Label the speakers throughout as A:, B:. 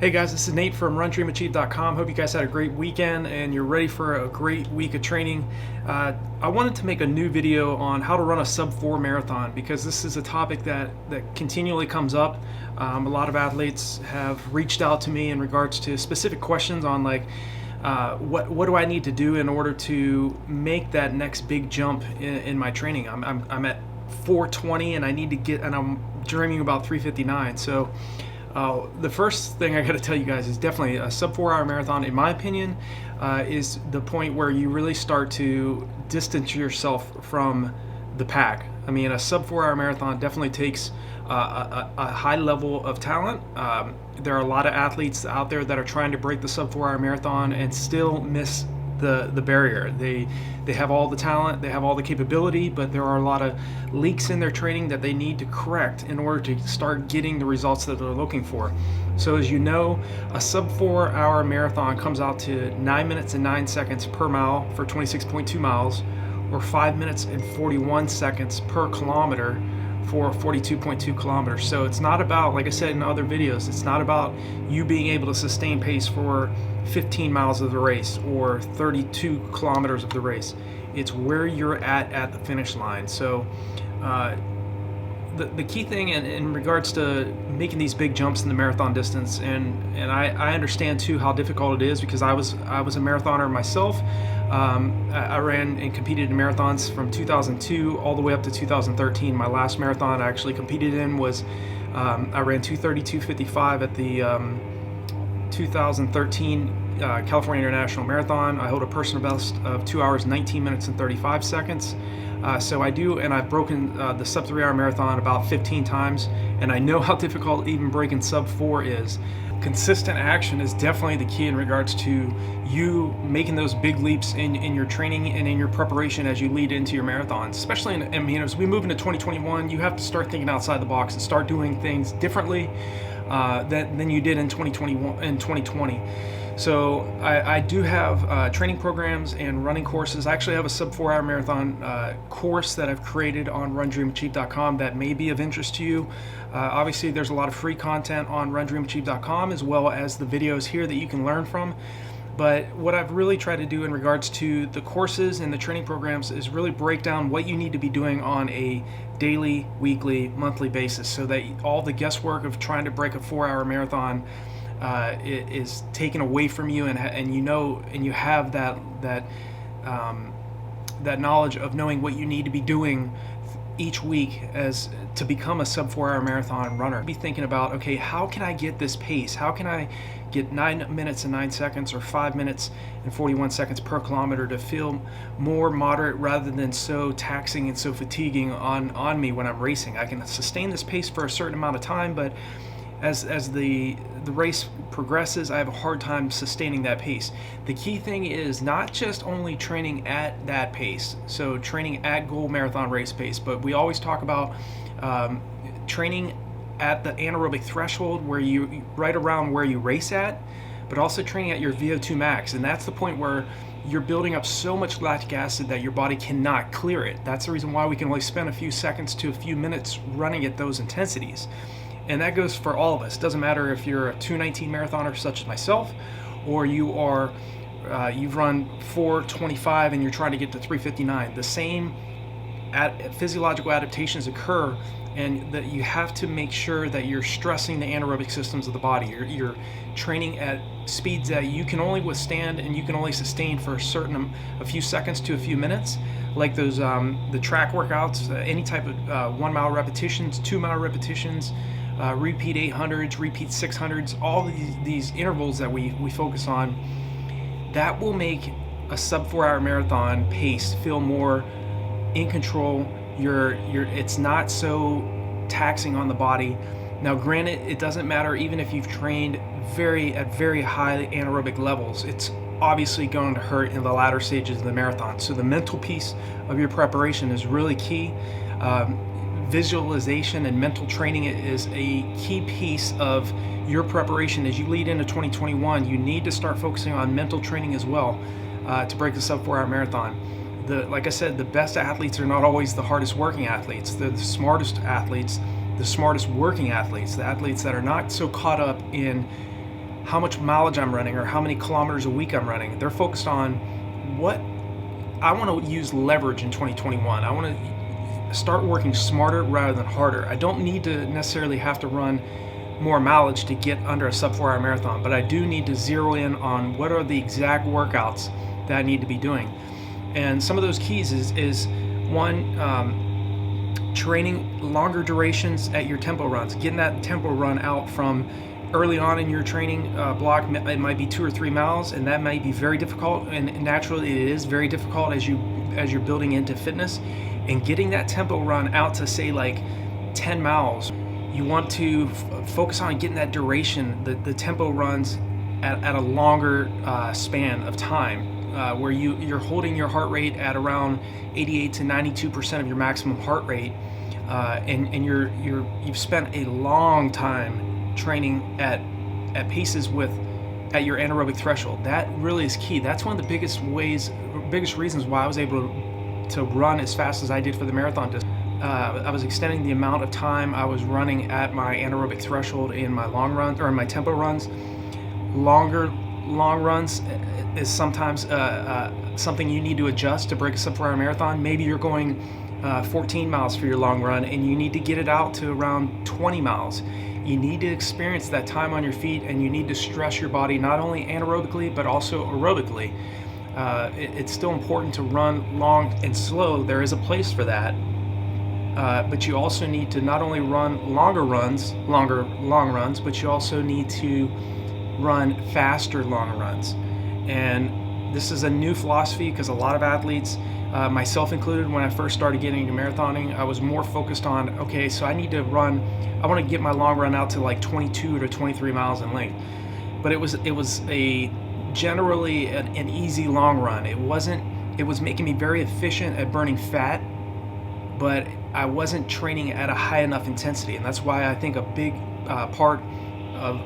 A: Hey guys, this is Nate from RunDreamAchieve.com. Hope you guys had a great weekend and you're ready for a great week of training. I wanted to make a new video on how to run a sub-4 marathon because this is a topic that continually comes up. A lot of athletes have reached out to me in regards to specific questions on what do I need to do in order to make that next big jump in my training. I'm at 420 and I need to get, and I'm dreaming about 359. So the first thing I got to tell you guys is definitely a sub 4 hour marathon, in my opinion, is the point where you really start to distance yourself from the pack. I mean, a sub 4 hour marathon definitely takes a high level of talent. There are a lot of athletes out there that are trying to break the sub 4 hour marathon and still miss the barrier. They have all the talent, they have all the capability, but there are a lot of leaks in their training that they need to correct in order to start getting the results that they're looking for. So as you know, a sub 4 hour marathon comes out to 9 minutes and 9 seconds per mile for 26.2 miles, or 5 minutes and 41 seconds per kilometer for 42.2 kilometers. So it's not about, like I said in other videos, it's not about you being able to sustain pace for 15 miles of the race or 32 kilometers of the race. It's where you're at the finish line. So the key thing in regards to making these big jumps in the marathon distance, and I understand too how difficult it is because I was a marathoner myself. I ran and competed in marathons from 2002 all the way up to 2013. My last marathon I actually competed in was I ran 2:32:55 at the 2013 California International Marathon. I hold a personal best of 2 hours 19 minutes and 35 seconds. So I do, and I've broken the sub 3 hour marathon about 15 times, and I know how difficult even breaking sub 4 is. Consistent action is definitely the key in regards to you making those big leaps in your training and in your preparation as you lead into your marathons. Especially as we move into 2021, you have to start thinking outside the box and start doing things differently than you did in 2020. So I do have training programs and running courses. I actually have a sub 4 hour marathon course that I've created on RunDreamAchieve.com that may be of interest to you. Obviously there's a lot of free content on RunDreamAchieve.com as well as the videos here that you can learn from. But what I've really tried to do in regards to the courses and the training programs is really break down what you need to be doing on a daily, weekly, monthly basis so that all the guesswork of trying to break a 4 hour marathon is taken away from you, and you know, and you have that knowledge of knowing what you need to be doing each week as to become a sub 4 hour marathon runner. Be thinking about, okay, how can I get this pace? How can I get 9 minutes and 9 seconds or 5 minutes and 41 seconds per kilometer to feel more moderate rather than so taxing and so fatiguing on me when I'm racing? I can sustain this pace for a certain amount of time, but as the race progresses, I have a hard time sustaining that pace. The key thing is not just only training at that pace, so training at goal marathon race pace, but we always talk about training at the anaerobic threshold, where you right around where you race at, but also training at your VO2 max, and that's the point where you're building up so much lactic acid that your body cannot clear it. That's the reason why we can only spend a few seconds to a few minutes running at those intensities. And that goes for all of us. Doesn't matter if you're a 2:19 marathoner such as myself, or you are you've run 4:25 and you're trying to get to 3:59. The same physiological adaptations occur, and that you have to make sure that you're stressing the anaerobic systems of the body. You're training at speeds that you can only withstand and you can only sustain for a few seconds to a few minutes, like those the track workouts, any type of 1 mile repetitions, 2 mile repetitions, repeat 800s, repeat 600s, all these intervals that we focus on. That will make a sub 4 hour marathon pace feel more in control. It's not so taxing on the body. Now granted, it doesn't matter even if you've trained at very high anaerobic levels. It's obviously going to hurt in the latter stages of the marathon. So the mental piece of your preparation is really key. Visualization and mental training is a key piece of your preparation as you lead into 2021. You need to start focusing on mental training as well to break the sub 4 hour marathon. Like I said, the best athletes are not always the hardest working athletes. They're the smartest athletes, the smartest working athletes, the athletes that are not so caught up in how much mileage I'm running or how many kilometers a week I'm running. They're focused on what I want to use leverage in 2021. I want to start working smarter rather than harder. I don't need to necessarily have to run more mileage to get under a sub 4 hour marathon, but I do need to zero in on what are the exact workouts that I need to be doing. And some of those keys is one, training longer durations at your tempo runs, getting that tempo run out from early on in your training block. It might be 2 or 3 miles, and that might be very difficult, and naturally it is very difficult as you're building into fitness. And getting that tempo run out to say like 10 miles, you want to focus on getting that duration, the tempo runs at a longer span of time, where you're holding your heart rate at around 88 to 92% of your maximum heart rate, and you've spent a long time training at paces at your anaerobic threshold. That really is key. That's one of the biggest reasons why I was able to run as fast as I did for the marathon. I was extending the amount of time I was running at my anaerobic threshold in my long run or in my tempo runs. Long runs is sometimes something you need to adjust to break a sub 4 hour marathon. Maybe you're going 14 miles for your long run and you need to get it out to around 20 miles. You need to experience that time on your feet, and you need to stress your body not only anaerobically but also aerobically. It's still important to run long and slow. There is a place for that. But you also need to not only run long runs, but you also need to run faster long runs. And this is a new philosophy because a lot of athletes, myself included, when I first started getting into marathoning, I was more focused on, okay, so I want to get my long run out to like 22 to 23 miles in length. But it was generally an easy long run. It was making me very efficient at burning fat, but I wasn't training at a high enough intensity. And that's why I think a big part of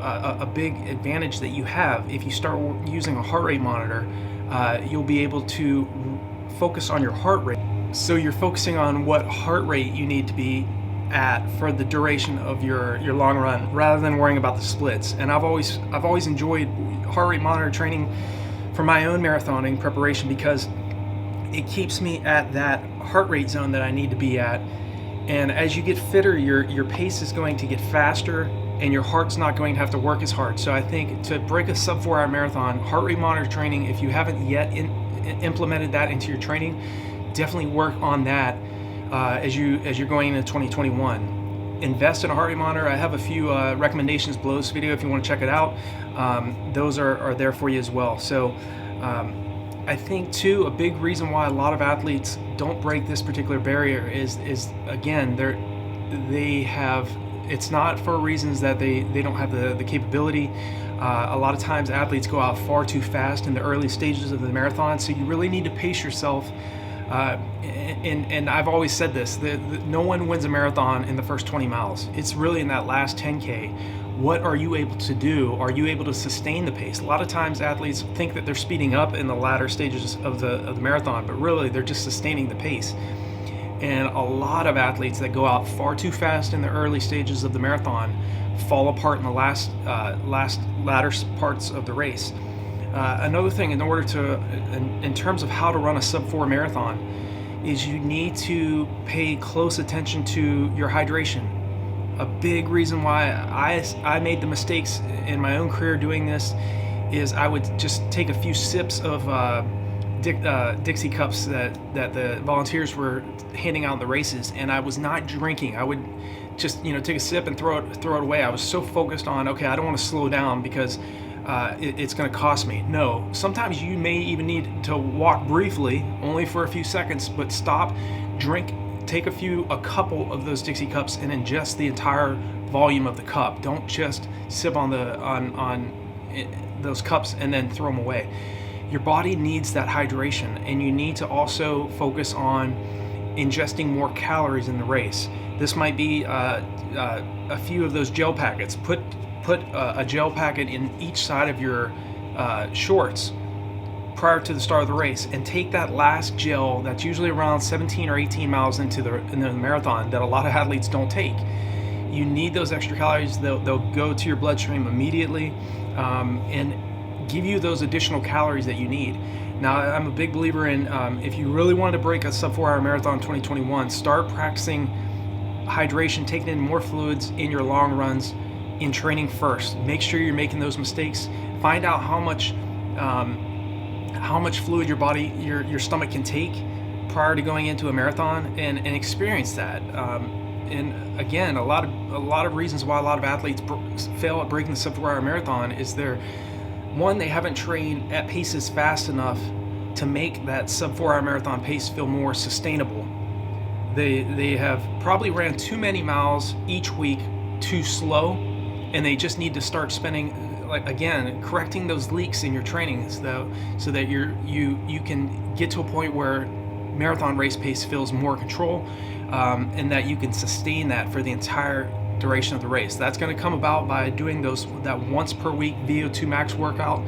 A: a big advantage that you have, if you start using a heart rate monitor, you'll be able to focus on your heart rate. So you're focusing on what heart rate you need to be at for the duration of your long run, rather than worrying about the splits. And I've always enjoyed heart rate monitor training for my own marathoning preparation because it keeps me at that heart rate zone that I need to be at. And as you get fitter, your pace is going to get faster and your heart's not going to have to work as hard. So I think to break a sub 4 hour marathon, heart rate monitor training, if you haven't yet implemented that into your training, definitely work on that as you're going into 2021. Invest in a heart rate monitor. I have a few recommendations below this video if you want to check it out. Those are there for you as well. So I think too, a big reason why a lot of athletes don't break this particular barrier is again, it's not for reasons that they don't have the capability. A lot of times athletes go out far too fast in the early stages of the marathon, so you really need to pace yourself. And I've always said this, no one wins a marathon in the first 20 miles. It's really in that last 10K. What are you able to do? Are you able to sustain the pace? A lot of times athletes think that they're speeding up in the latter stages of the marathon, but really they're just sustaining the pace. And a lot of athletes that go out far too fast in the early stages of the marathon fall apart in the latter parts of the race. Another thing, in terms of how to run a sub 4 marathon, is you need to pay close attention to your hydration. A big reason why I made the mistakes in my own career doing this is I would just take a few sips of Dixie cups that the volunteers were handing out in the races, and I was not drinking. I would just take a sip and throw it away. I was so focused on, okay, I don't want to slow down because it's going to cost me. No, sometimes you may even need to walk briefly, only for a few seconds, but stop, drink, take a couple of those Dixie cups and ingest the entire volume of the cup. Don't just sip on those cups and then throw them away. Your body needs that hydration, and you need to also focus on ingesting more calories in the race. This might be a few of those gel packets. Put a gel packet in each side of your shorts prior to the start of the race, and take that last gel that's usually around 17 or 18 miles into the marathon that a lot of athletes don't take. You need those extra calories. They'll go to your bloodstream immediately and give you those additional calories that you need. Now, I'm a big believer in if you really want to break a sub 4 hour marathon in 2021, start practicing hydration, taking in more fluids in your long runs in training first. Make sure you're making those mistakes. Find out how much fluid your body, your stomach can take prior to going into a marathon, and experience that. And again, a lot of reasons why a lot of athletes fail at breaking the sub 4 hour marathon is they haven't trained at paces fast enough to make that sub 4 hour marathon pace feel more sustainable. They have probably ran too many miles each week too slow, and they just need to start spending, like, again, correcting those leaks in your training so that you can get to a point where marathon race pace feels more control, and that you can sustain that for the entire duration of the race. That's going to come about by doing that once per week VO2 max workout,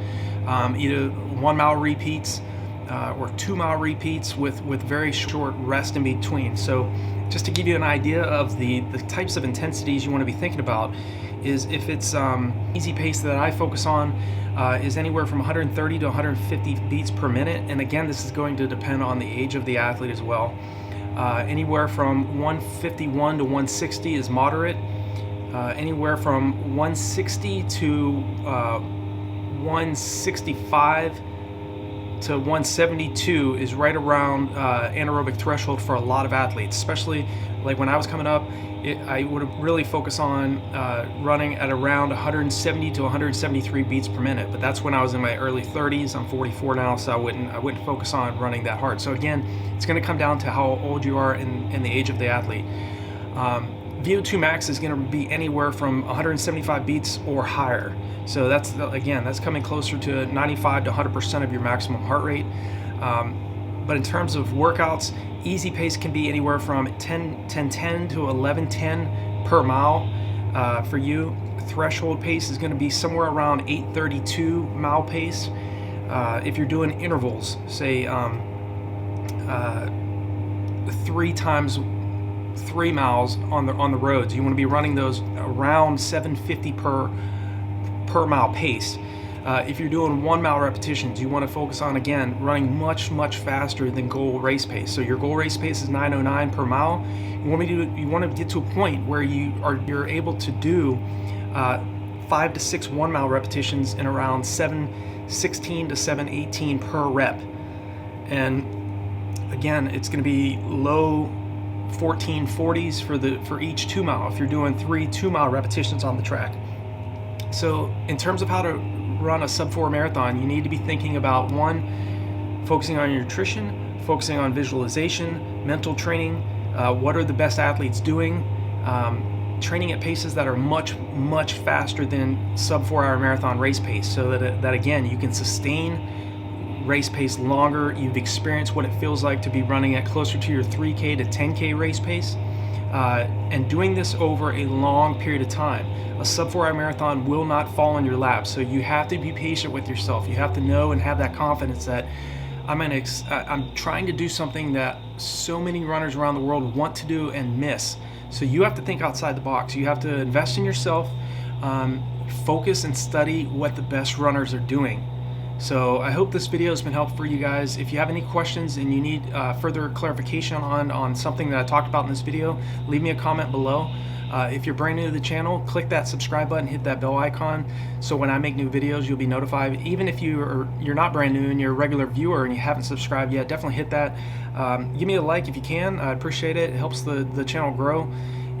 A: either 1 mile repeats or 2 mile repeats with very short rest in between. So just to give you an idea of the types of intensities you want to be thinking about, is if it's easy pace that I focus on is anywhere from 130 to 150 beats per minute. And again, this is going to depend on the age of the athlete as well. Anywhere from 151 to 160 is moderate. Anywhere from 160 to 165 to 172 is right around anaerobic threshold for a lot of athletes, especially like when I was coming up. I would really focus on running at around 170 to 173 beats per minute, but that's when I was in my early 30s. I'm 44 now, so I wouldn't focus on running that hard. So again, it's going to come down to how old you are and the age of the athlete. VO2 max is going to be anywhere from 175 beats or higher. So that's coming closer to 95 to 100% of your maximum heart rate. But in terms of workouts, easy pace can be anywhere from 10:10 to 11:10 per mile for you. Threshold pace is going to be somewhere around 8:32 mile pace. If you're doing intervals, say 3 times 3 miles on the roads, you want to be running those around 750 per mile pace. If you're doing 1 mile repetitions, you want to focus on, again, running much faster than goal race pace. So your goal race pace is 9:09 per mile. You want to get to a point where you're able to do 5 to 6 1 mile repetitions in around 7:16 to 7:18 per rep. And again, it's going to be low 1440s for each 2 mile if you're doing 3 2 mile repetitions on the track. So in terms of how to run a sub 4 marathon, you need to be thinking about, 1, focusing on your nutrition, focusing on visualization, mental training, what are the best athletes doing, training at paces that are much faster than sub 4 hour marathon race pace, so that again, you can sustain race pace longer. You've experienced what it feels like to be running at closer to your 3K to 10K race pace, and doing this over a long period of time. A sub 4 hour marathon will not fall in your lap, so you have to be patient with yourself. You have to know and have that confidence that I'm trying to do something that so many runners around the world want to do and miss. So you have to think outside the box. You have to invest in yourself, focus and study what the best runners are doing. So I hope this video has been helpful for you guys. If you have any questions and you need further clarification on something that I talked about in this video, leave me a comment below. If you're brand new to the channel, click that subscribe button, hit that bell icon, so when I make new videos, you'll be notified. Even if you're not brand new and you're a regular viewer and you haven't subscribed yet, definitely hit that. Give me a like if you can. I appreciate it. It helps the channel grow.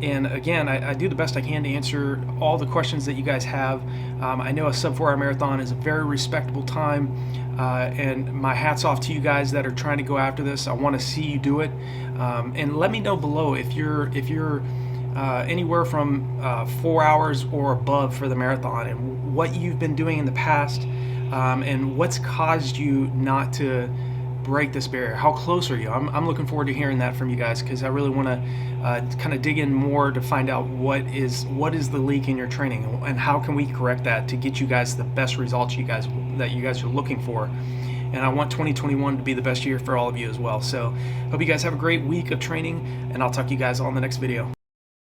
A: And again, I do the best I can to answer all the questions that you guys have. I know a sub 4 hour marathon is a very respectable time, and my hat's off to you guys that are trying to go after this. I want to see you do it. And let me know below if you're anywhere from 4 hours or above for the marathon, and what you've been doing in the past, and what's caused you not to break this barrier. How close are you? I'm looking forward to hearing that from you guys, because I really want to kind of dig in more to find out what is the leak in your training, and how can we correct that to get you guys the best results that you guys are looking for. And I want 2021 to be the best year for all of you as well. So hope you guys have a great week of training, and I'll talk to you guys on the next video.